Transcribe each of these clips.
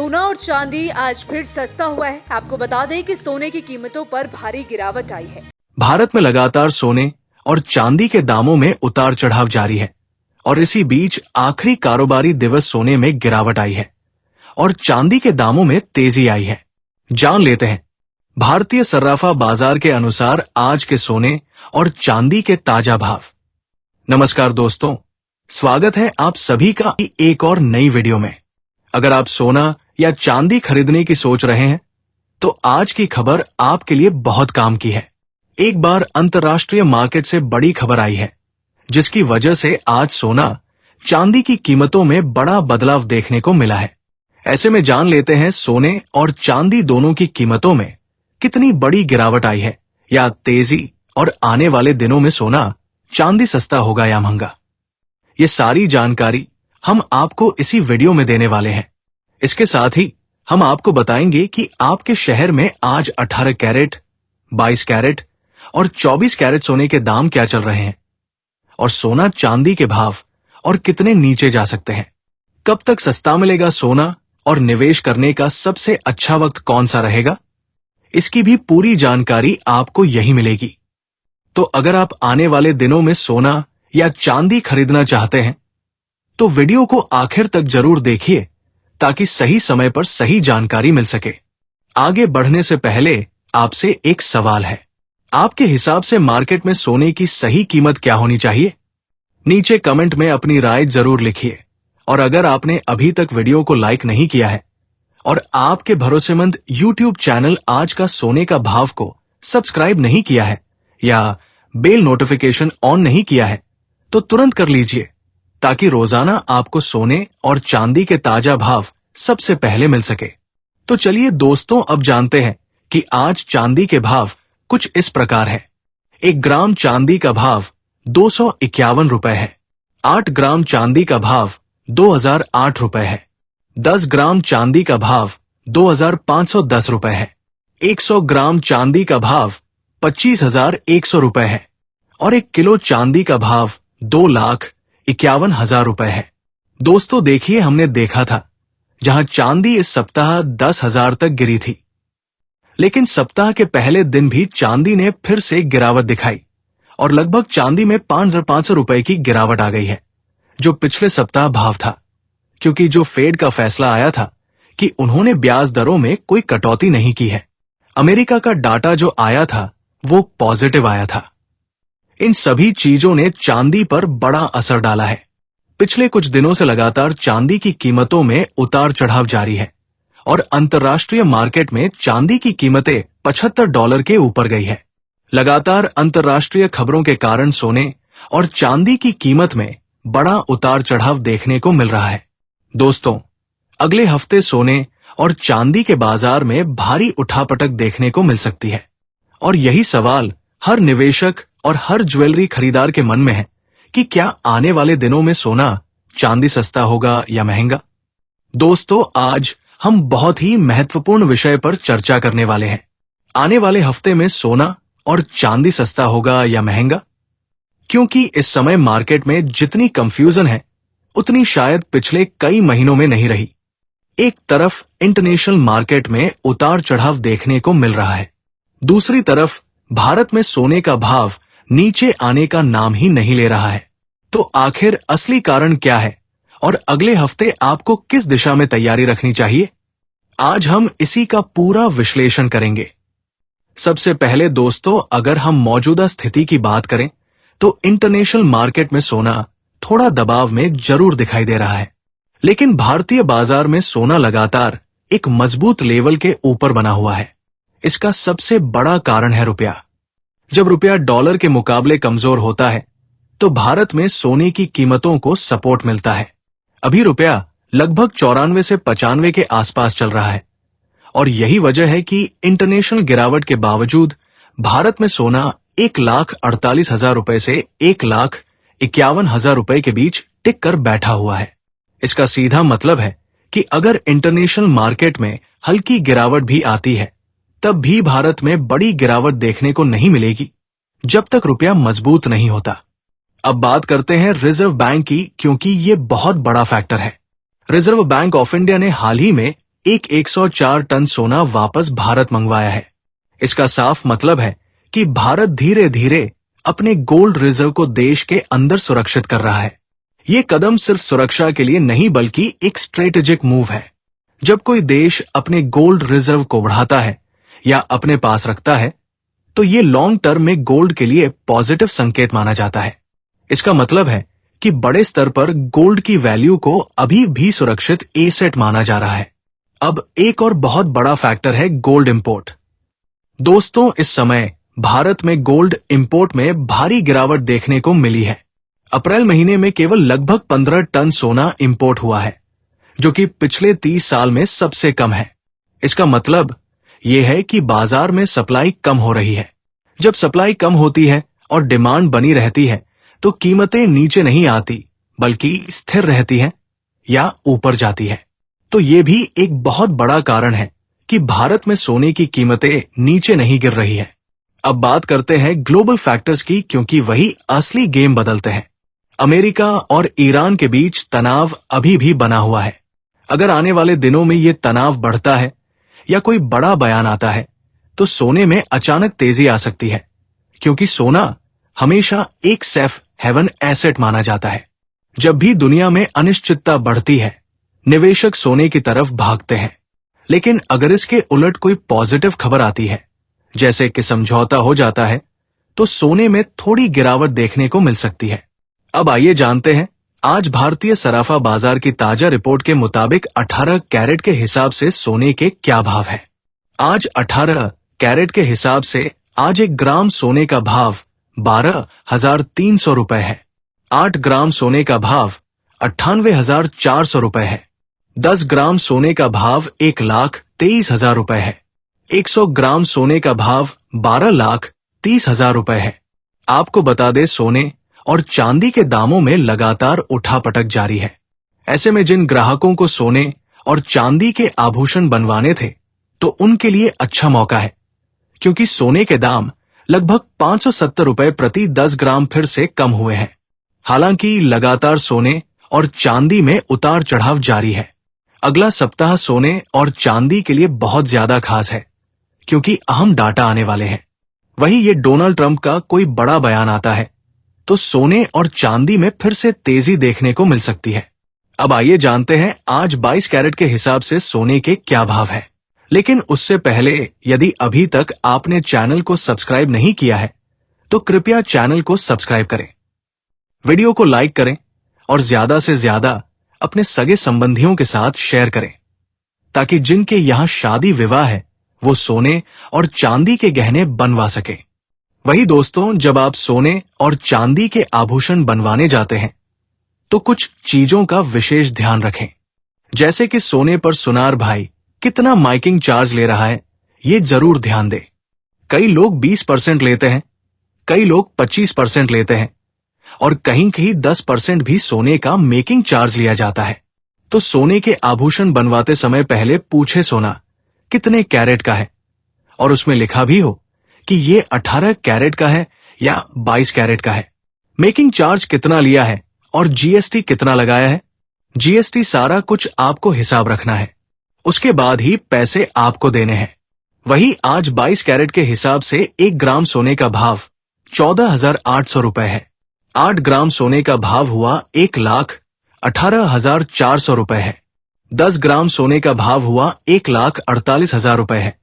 सोना और चांदी आज फिर सस्ता हुआ है। आपको बता दें कि सोने की कीमतों पर भारी गिरावट आई है। भारत में लगातार सोने और चांदी के दामों में उतार चढ़ाव जारी है और इसी बीच आखिरी कारोबारी दिवस सोने में गिरावट आई है और चांदी के दामों में तेजी आई है। जान लेते हैं भारतीय सर्राफा बाजार के अनुसार आज के सोने और चांदी के ताजा भाव। नमस्कार दोस्तों, स्वागत है आप सभी का एक और नई वीडियो में। अगर आप सोना या चांदी खरीदने की सोच रहे हैं तो आज की खबर आपके लिए बहुत काम की है। एक बार अंतर्राष्ट्रीय मार्केट से बड़ी खबर आई है जिसकी वजह से आज सोना चांदी की कीमतों में बड़ा बदलाव देखने को मिला है। ऐसे में जान लेते हैं सोने और चांदी दोनों की कीमतों में कितनी बड़ी गिरावट आई है या तेजी, और आने वाले दिनों में सोना चांदी सस्ता होगा या महंगा। ये सारी जानकारी हम आपको इसी वीडियो में देने वाले हैं। इसके साथ ही हम आपको बताएंगे कि आपके शहर में आज 18 कैरेट, 22 कैरेट और 24 कैरेट सोने के दाम क्या चल रहे हैं और सोना चांदी के भाव और कितने नीचे जा सकते हैं। कब तक सस्ता मिलेगा सोना और निवेश करने का सबसे अच्छा वक्त कौन सा रहेगा, इसकी भी पूरी जानकारी आपको यही मिलेगी। तो अगर आप आने वाले दिनों में सोना या चांदी खरीदना चाहते हैं तो वीडियो को आखिर तक जरूर देखिए ताकि सही समय पर सही जानकारी मिल सके। आगे बढ़ने से पहले आपसे एक सवाल है, आपके हिसाब से मार्केट में सोने की सही कीमत क्या होनी चाहिए? नीचे कमेंट में अपनी राय जरूर लिखिए और अगर आपने अभी तक वीडियो को लाइक नहीं किया है और आपके भरोसेमंद YouTube चैनल आज का सोने का भाव को सब्सक्राइब नहीं किया है या बेल नोटिफिकेशन ऑन नहीं किया है तो तुरंत कर लीजिए ताकि रोजाना आपको सोने और चांदी के ताजा भाव सबसे पहले मिल सके। तो चलिए दोस्तों, अब जानते हैं कि आज चांदी के भाव कुछ इस प्रकार है। 1 ग्राम चांदी का भाव 251 रुपए है। 8 ग्राम चांदी का भाव 2008 रुपए है। 10 ग्राम चांदी का भाव 2510 रुपए है। 100 ग्राम चांदी का भाव 25,100 रुपए है और 1 किलो चांदी का भाव 2,51,000 रुपए है। दोस्तों देखिए, हमने देखा था जहां चांदी इस सप्ताह 10,000 तक गिरी थी, लेकिन सप्ताह के पहले दिन भी चांदी ने फिर से गिरावट दिखाई और लगभग चांदी में 5,500 रुपए की गिरावट आ गई है, जो पिछले सप्ताह भाव था, क्योंकि जो फेड का फैसला आया था कि उन्होंने ब्याज दरों में कोई कटौती नहीं की है। अमेरिका का डाटा जो आया था वो पॉजिटिव आया था। इन सभी चीजों ने चांदी पर बड़ा असर डाला है। पिछले कुछ दिनों से लगातार चांदी की कीमतों में उतार चढ़ाव जारी है और अंतर्राष्ट्रीय मार्केट में चांदी की कीमतें $75 के ऊपर गई है। लगातार अंतर्राष्ट्रीय खबरों के कारण सोने और चांदी की कीमत में बड़ा उतार चढ़ाव देखने को मिल रहा है। दोस्तों, अगले हफ्ते सोने और चांदी के बाजार में भारी उठापटक देखने को मिल सकती है और यही सवाल हर निवेशक और हर ज्वेलरी खरीदार के मन में है कि क्या आने वाले दिनों में सोना चांदी सस्ता होगा या महंगा। दोस्तों, आज हम बहुत ही महत्वपूर्ण विषय पर चर्चा करने वाले हैं। आने वाले हफ्ते में सोना और चांदी सस्ता होगा या महंगा, क्योंकि इस समय मार्केट में जितनी कंफ्यूजन है उतनी शायद पिछले कई महीनों में नहीं रही। एक तरफ इंटरनेशनल मार्केट में उतार चढ़ाव देखने को मिल रहा है, दूसरी तरफ भारत में सोने का भाव नीचे आने का नाम ही नहीं ले रहा है। तो आखिर असली कारण क्या है और अगले हफ्ते आपको किस दिशा में तैयारी रखनी चाहिए, आज हम इसी का पूरा विश्लेषण करेंगे। सबसे पहले दोस्तों, अगर हम मौजूदा स्थिति की बात करें तो इंटरनेशनल मार्केट में सोना थोड़ा दबाव में जरूर दिखाई दे रहा है, लेकिन भारतीय बाजार में सोना लगातार एक मजबूत लेवल के ऊपर बना हुआ है। इसका सबसे बड़ा कारण है रुपया। जब रुपया डॉलर के मुकाबले कमजोर होता है तो भारत में सोने की कीमतों को सपोर्ट मिलता है। अभी रुपया लगभग 94 से 95 के आसपास चल रहा है और यही वजह है कि इंटरनेशनल गिरावट के बावजूद भारत में सोना 1,48,000 रुपए से 1,51,000 रुपए के बीच टिक कर बैठा हुआ है। इसका सीधा मतलब है कि अगर इंटरनेशनल मार्केट में हल्की गिरावट भी आती है तब भी भारत में बड़ी गिरावट देखने को नहीं मिलेगी जब तक रुपया मजबूत नहीं होता। अब बात करते हैं रिजर्व बैंक की, क्योंकि ये बहुत बड़ा फैक्टर है। रिजर्व बैंक ऑफ इंडिया ने हाल ही में एक 104 टन सोना वापस भारत मंगवाया है। इसका साफ मतलब है कि भारत धीरे धीरे अपने गोल्ड रिजर्व को देश के अंदर सुरक्षित कर रहा है। ये कदम सिर्फ सुरक्षा के लिए नहीं बल्कि एक स्ट्रेटेजिक मूव है। जब कोई देश अपने गोल्ड रिजर्व को बढ़ाता है या अपने पास रखता है तो ये लॉन्ग टर्म में गोल्ड के लिए पॉजिटिव संकेत माना जाता है। इसका मतलब है कि बड़े स्तर पर गोल्ड की वैल्यू को अभी भी सुरक्षित एसेट माना जा रहा है। अब एक और बहुत बड़ा फैक्टर है गोल्ड इंपोर्ट। दोस्तों, इस समय भारत में गोल्ड इंपोर्ट में भारी गिरावट देखने को मिली है। अप्रैल महीने में केवल लगभग 15 टन सोना इंपोर्ट हुआ है, जो कि पिछले 30 साल में सबसे कम है। इसका मतलब यह है कि बाजार में सप्लाई कम हो रही है। जब सप्लाई कम होती है और डिमांड बनी रहती है तो कीमतें नीचे नहीं आती बल्कि स्थिर रहती हैं या ऊपर जाती है। तो ये भी एक बहुत बड़ा कारण है कि भारत में सोने की कीमतें नीचे नहीं गिर रही है। अब बात करते हैं ग्लोबल फैक्टर्स की, क्योंकि वही असली गेम बदलते हैं। अमेरिका और ईरान के बीच तनाव अभी भी बना हुआ है। अगर आने वाले दिनों में ये तनाव बढ़ता है या कोई बड़ा बयान आता है तो सोने में अचानक तेजी आ सकती है, क्योंकि सोना हमेशा एक सेफ हेवन एसेट माना जाता है। जब भी दुनिया में अनिश्चितता बढ़ती है, निवेशक सोने की तरफ भागते हैं। लेकिन अगर इसके उलट कोई पॉजिटिव खबर आती है, जैसे कि समझौता हो जाता है, तो सोने में थोड़ी गिरावट देखने को मिल सकती है। अब आइए जानते हैं आज भारतीय सराफा बाजार की ताजा रिपोर्ट के मुताबिक 18 कैरेट के हिसाब से सोने के क्या भाव है। आज 18 कैरेट के हिसाब से आज 1 ग्राम सोने का भाव 12,300 रुपए है। 8 ग्राम सोने का भाव 98,400 रुपए है। 10 ग्राम सोने का भाव 1,23,000 रुपए है। 100 ग्राम सोने का भाव 12,30,000 रुपए है। आपको बता दें, सोने और चांदी के दामों में लगातार उठापटक जारी है। ऐसे में जिन ग्राहकों को सोने और चांदी के आभूषण बनवाने थे तो उनके लिए अच्छा मौका है, क्योंकि सोने के दाम लगभग 570 रुपए प्रति 10 ग्राम फिर से कम हुए हैं। हालांकि लगातार सोने और चांदी में उतार चढ़ाव जारी है। अगला सप्ताह सोने और चांदी के लिए बहुत ज्यादा खास है, क्योंकि अहम डाटा आने वाले हैं। वहीं ये डोनाल्ड ट्रंप का कोई बड़ा बयान आता है तो सोने और चांदी में फिर से तेजी देखने को मिल सकती है। अब आइए जानते हैं आज 22 कैरेट के हिसाब से सोने के क्या भाव है। लेकिन उससे पहले, यदि अभी तक आपने चैनल को सब्सक्राइब नहीं किया है तो कृपया चैनल को सब्सक्राइब करें, वीडियो को लाइक करें और ज्यादा से ज्यादा अपने सगे संबंधियों के साथ शेयर करें, ताकि जिनके यहाँ शादी विवाह है वो सोने और चांदी के गहने बनवा सके। वही दोस्तों, जब आप सोने और चांदी के आभूषण बनवाने जाते हैं तो कुछ चीजों का विशेष ध्यान रखें, जैसे कि सोने पर सुनार भाई कितना माइकिंग चार्ज ले रहा है, ये जरूर ध्यान दें। कई लोग 20% लेते हैं, कई लोग 25% लेते हैं और कहीं कहीं 10% भी सोने का मेकिंग चार्ज लिया जाता है। तो सोने के आभूषण बनवाते समय पहले पूछे सोना कितने कैरेट का है और उसमें लिखा भी हो कि ये 18 कैरेट का है या 22 कैरेट का है। मेकिंग चार्ज कितना लिया है और जीएसटी कितना लगाया है। जीएसटी सारा कुछ आपको हिसाब रखना है, उसके बाद ही पैसे आपको देने हैं। वही आज 22 कैरेट के हिसाब से 1 ग्राम सोने का भाव 14,800 रुपए है। 8 ग्राम सोने का भाव हुआ 1,18,400 रुपए है। 10 ग्राम सोने का भाव हुआ 1,48,000 रुपए है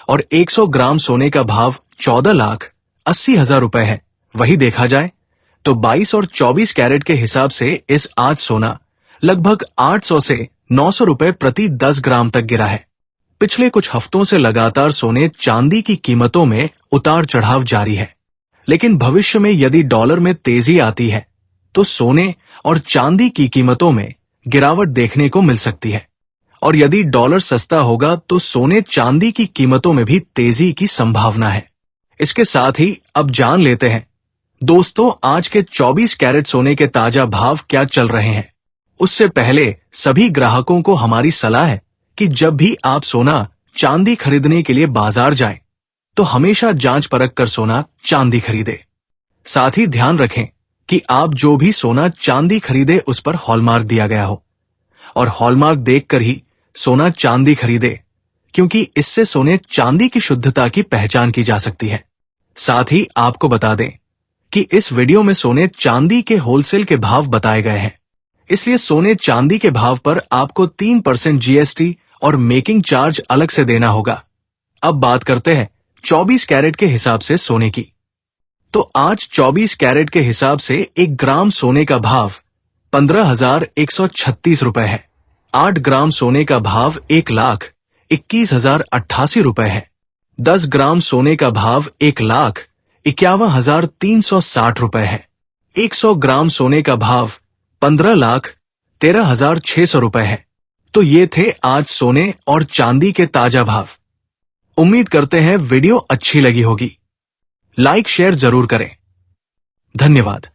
और 100 ग्राम सोने का भाव 14,80,000 रुपए है। वही देखा जाए तो 22 और 24 कैरेट के हिसाब से इस आज सोना लगभग 800 से 900 रुपए प्रति 10 ग्राम तक गिरा है। पिछले कुछ हफ्तों से लगातार सोने चांदी की कीमतों में उतार चढ़ाव जारी है, लेकिन भविष्य में यदि डॉलर में तेजी आती है तो सोने और चांदी की कीमतों में गिरावट देखने को मिल सकती है। और यदि डॉलर सस्ता होगा तो सोने चांदी की कीमतों में भी तेजी की संभावना है। इसके साथ ही अब जान लेते हैं दोस्तों, आज के 24 कैरेट सोने के ताजा भाव क्या चल रहे हैं। उससे पहले सभी ग्राहकों को हमारी सलाह है कि जब भी आप सोना चांदी खरीदने के लिए बाजार जाएं, तो हमेशा जांच परख कर सोना चांदी खरीदे। साथ ही ध्यान रखें कि आप जो भी सोना चांदी खरीदे उस पर हॉलमार्क दिया गया हो, और हॉलमार्क देखकर ही सोना चांदी खरीदे, क्योंकि इससे सोने चांदी की शुद्धता की पहचान की जा सकती है। साथ ही आपको बता दें कि इस वीडियो में सोने चांदी के होलसेल के भाव बताए गए हैं, इसलिए सोने चांदी के भाव पर आपको 3% जीएसटी और मेकिंग चार्ज अलग से देना होगा। अब बात करते हैं 24 कैरेट के हिसाब से सोने की। तो आज 24 कैरेट के हिसाब से 1 ग्राम सोने का भाव 15,136 रुपए है। 8 ग्राम सोने का भाव 1,21,088 रुपए है। 10 ग्राम सोने का भाव 1,51,360 रुपए है। 100 ग्राम सोने का भाव 15,13,600 रुपए है। तो ये थे आज सोने और चांदी के ताजा भाव। उम्मीद करते हैं वीडियो अच्छी लगी होगी। लाइक शेयर जरूर करें। धन्यवाद।